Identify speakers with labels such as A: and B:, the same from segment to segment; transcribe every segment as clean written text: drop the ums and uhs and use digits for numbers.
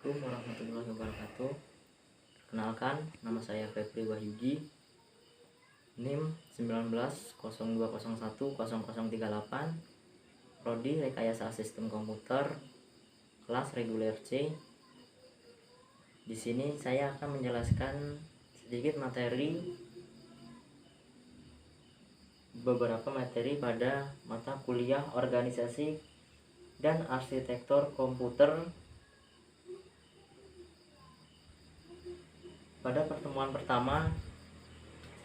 A: Assalamualaikum warahmatullahi wabarakatuh. Perkenalkan, nama saya Febri Wahyudi, NIM 1902010038, Prodi Rekayasa Sistem Komputer, kelas reguler C. Di sini saya akan menjelaskan sedikit beberapa materi pada mata kuliah organisasi dan arsitektur komputer. Pada pertemuan pertama,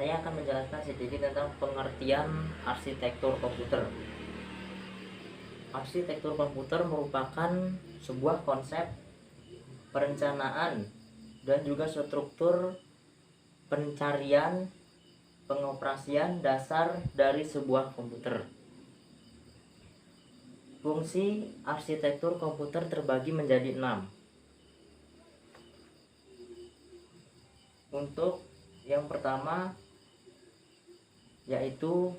A: saya akan menjelaskan sedikit tentang pengertian arsitektur komputer. Arsitektur komputer merupakan sebuah konsep perencanaan dan juga struktur pencarian pengoperasian dasar dari sebuah komputer. Fungsi arsitektur komputer terbagi menjadi 6. Untuk yang pertama yaitu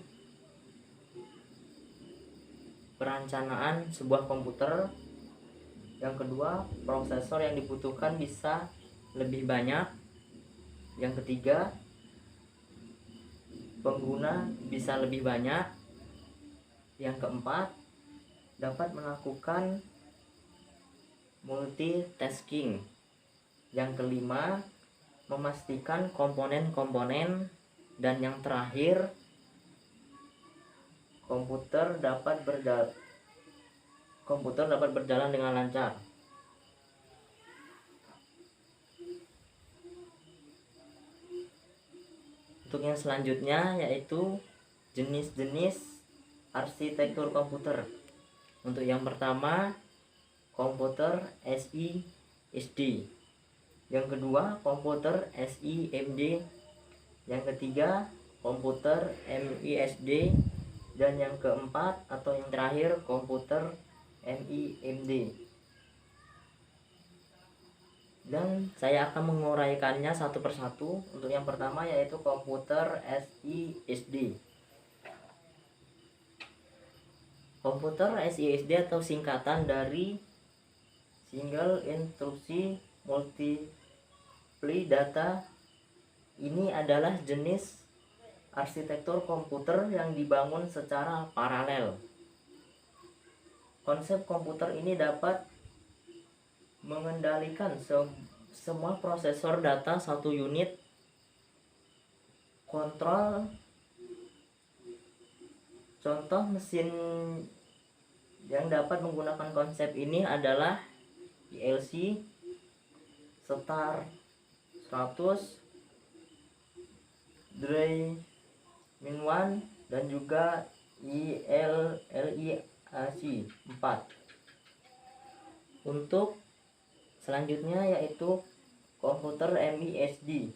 A: perencanaan sebuah komputer. Yang kedua, prosesor yang dibutuhkan bisa lebih banyak. Yang ketiga, pengguna bisa lebih banyak. Yang keempat, dapat melakukan multitasking. Yang kelima, memastikan komponen-komponen. Dan yang terakhir, komputer dapat berjalan dengan lancar. Untuk yang selanjutnya yaitu jenis-jenis arsitektur komputer. Untuk yang pertama, komputer SI/SD. Yang kedua, komputer SI/MD. Yang ketiga, komputer MISD. Dan yang keempat atau yang terakhir, komputer MIMD. Dan saya akan menguraikannya satu persatu. Untuk yang pertama yaitu komputer SISD. Komputer SISD atau singkatan dari Single Instruction Multiple Data. Ini adalah jenis arsitektur komputer yang dibangun secara paralel. Konsep komputer ini dapat mengendalikan semua prosesor data satu unit kontrol. Contoh mesin yang dapat menggunakan konsep ini adalah ILC, Star 100, Dray-1 dan juga ILLIAC 4. Untuk selanjutnya yaitu komputer MISD.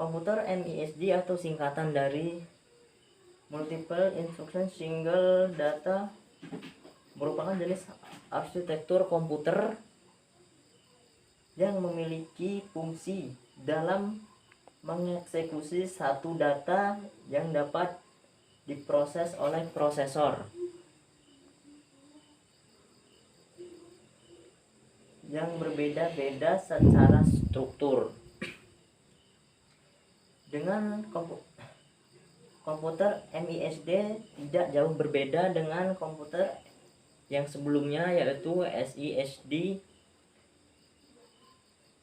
A: Komputer MISD atau singkatan dari Multiple Instruction Single Data merupakan jenis arsitektur komputer yang memiliki fungsi dalam mengeksekusi satu data yang dapat diproses oleh prosesor yang berbeda-beda secara struktur. Dengan komputer MISD tidak jauh berbeda dengan komputer yang sebelumnya yaitu SISD.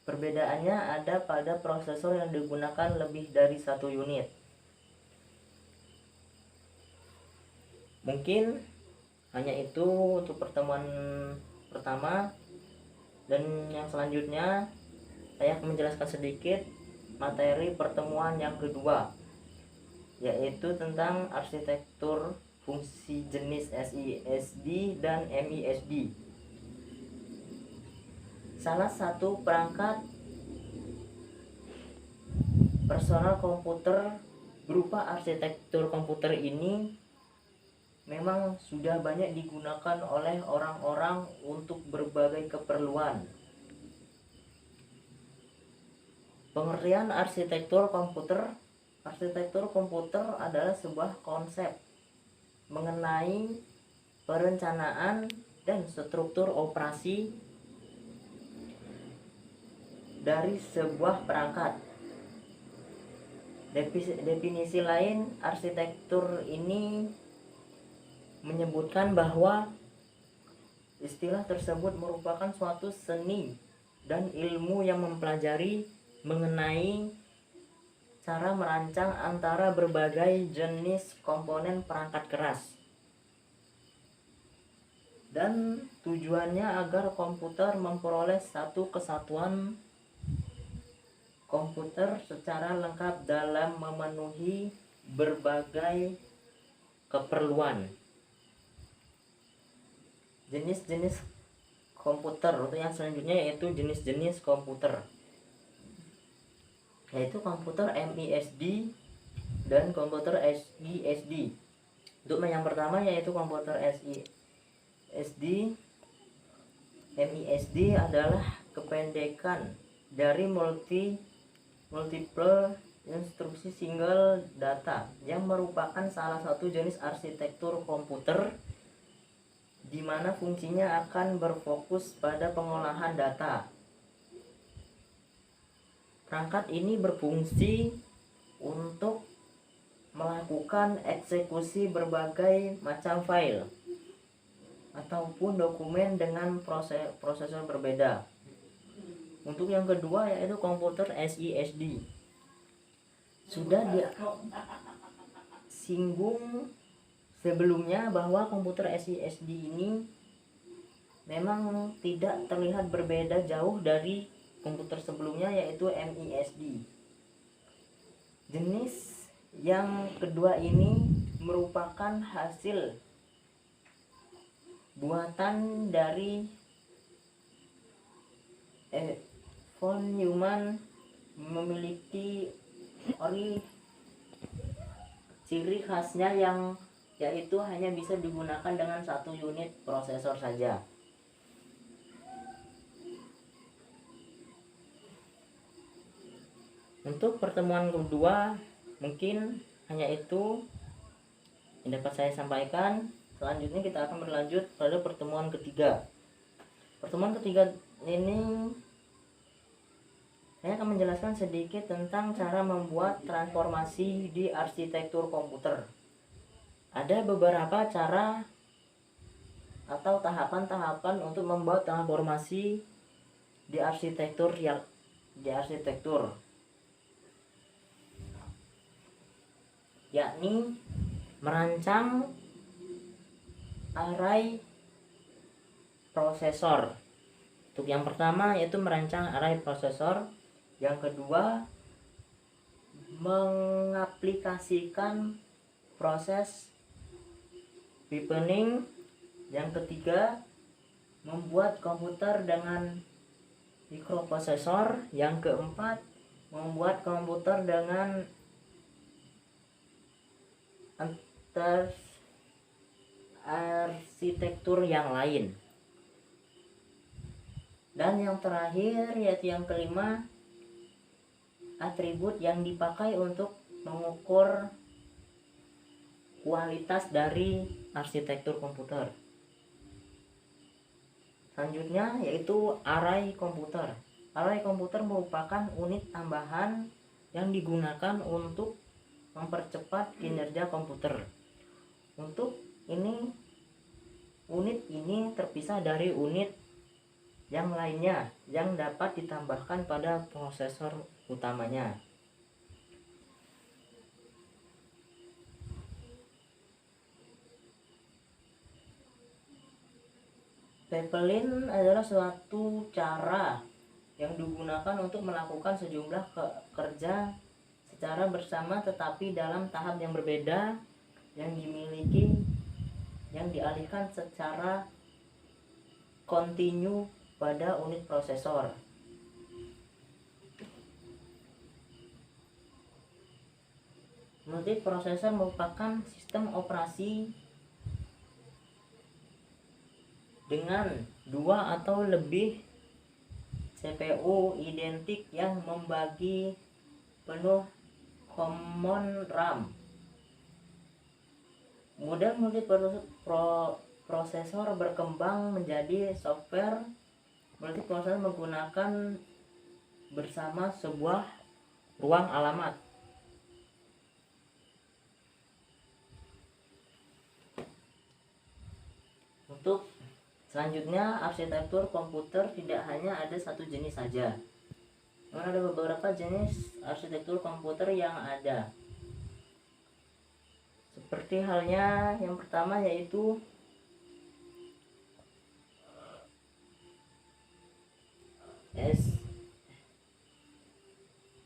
A: Perbedaannya ada pada prosesor yang digunakan lebih dari satu unit. Mungkin hanya itu untuk pertemuan pertama, dan yang selanjutnya saya akan menjelaskan sedikit materi pertemuan yang kedua, yaitu tentang arsitektur fungsi jenis SISD dan MISD. Salah satu perangkat personal komputer berupa arsitektur komputer ini memang sudah banyak digunakan oleh orang-orang untuk berbagai keperluan. Pengertian arsitektur komputer. Arsitektur komputer adalah sebuah konsep mengenai perencanaan dan struktur operasi dari sebuah perangkat. Definisi lain arsitektur ini menyebutkan bahwa istilah tersebut merupakan suatu seni dan ilmu yang mempelajari mengenai cara merancang antara berbagai jenis komponen perangkat keras, dan tujuannya agar komputer memperoleh satu kesatuan komputer secara lengkap dalam memenuhi berbagai keperluan. Jenis-jenis komputer untuk yang selanjutnya yaitu jenis-jenis komputer, yaitu komputer MISD dan komputer SISD. Untuk yang pertama yaitu komputer SISD. MISD adalah kependekan dari multiple instruksi single data, yang merupakan salah satu jenis arsitektur komputer di mana fungsinya akan berfokus pada pengolahan data. Perangkat ini berfungsi untuk melakukan eksekusi berbagai macam file ataupun dokumen dengan prosesor berbeda. Untuk yang kedua yaitu komputer SISD. Sudah disinggung sebelumnya bahwa komputer SISD ini memang tidak terlihat berbeda jauh dari komputer sebelumnya yaitu MISD. Jenis yang kedua ini merupakan hasil buatan dari von Neumann, memiliki ciri khasnya yang yaitu hanya bisa digunakan dengan satu unit prosesor saja. Untuk pertemuan kedua mungkin hanya itu yang dapat saya sampaikan. Selanjutnya kita akan berlanjut pada pertemuan ketiga. Pertemuan ketiga ini saya akan menjelaskan sedikit tentang cara membuat transformasi di arsitektur komputer. Ada beberapa cara atau tahapan-tahapan untuk membuat transformasi di arsitektur yakni merancang array prosesor. Untuk yang pertama yaitu merancang array prosesor, yang kedua mengaplikasikan proses pipetting, yang ketiga membuat komputer dengan mikroprosesor, yang keempat membuat komputer dengan arsitektur yang lain, dan yang terakhir yaitu yang kelima, atribut yang dipakai untuk mengukur kualitas dari arsitektur komputer. Selanjutnya yaitu array komputer. Array komputer merupakan unit tambahan yang digunakan untuk mempercepat kinerja komputer. Untuk ini, unit ini terpisah dari unit yang lainnya yang dapat ditambahkan pada prosesor utamanya. Pipeline adalah suatu cara yang digunakan untuk melakukan sejumlah kerja secara bersama tetapi dalam tahap yang berbeda, yang dialihkan secara kontinu pada unit prosesor. Multiprosesor merupakan sistem operasi dengan dua atau lebih CPU identik yang membagi penuh common RAM. Model multiprosesor berkembang menjadi software multiprosesor menggunakan bersama sebuah ruang alamat. Untuk selanjutnya, arsitektur komputer tidak hanya ada satu jenis saja. Namun ada beberapa jenis arsitektur komputer yang ada. Seperti halnya yang pertama yaitu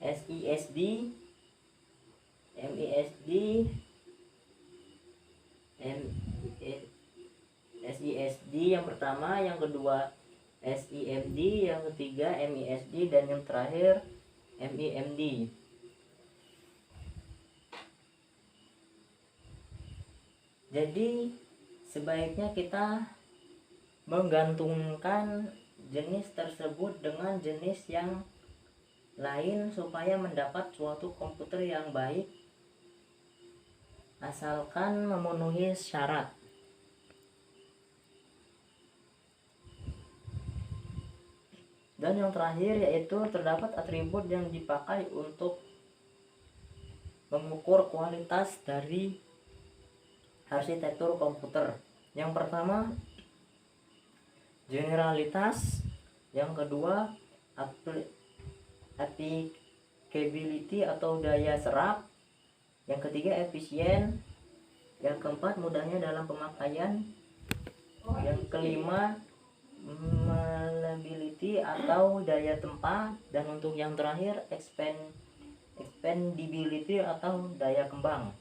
A: SISD, MISD, SISD yang pertama, yang kedua SIMD, yang ketiga MISD, dan yang terakhir MIMD. Jadi sebaiknya kita menggantungkan jenis tersebut dengan jenis yang lain supaya mendapat suatu komputer yang baik, asalkan memenuhi syarat. Dan yang terakhir yaitu terdapat atribut yang dipakai untuk mengukur kualitas dari arsitektur komputer. Yang pertama, generalitas. Yang kedua, applicability atau daya serap. Yang ketiga, efisien. Yang keempat, mudahnya dalam pemakaian. Yang kelima, malleability atau daya tempat. Dan untuk yang terakhir, expandability atau daya kembang.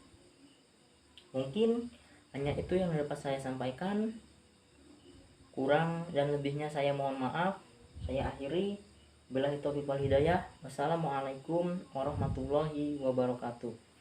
A: Mungkin hanya itu yang dapat saya sampaikan. Kurang dan lebihnya saya mohon maaf. Saya akhiri. Billahi taufiq wal hidayah. Wassalamualaikum warahmatullahi wabarakatuh.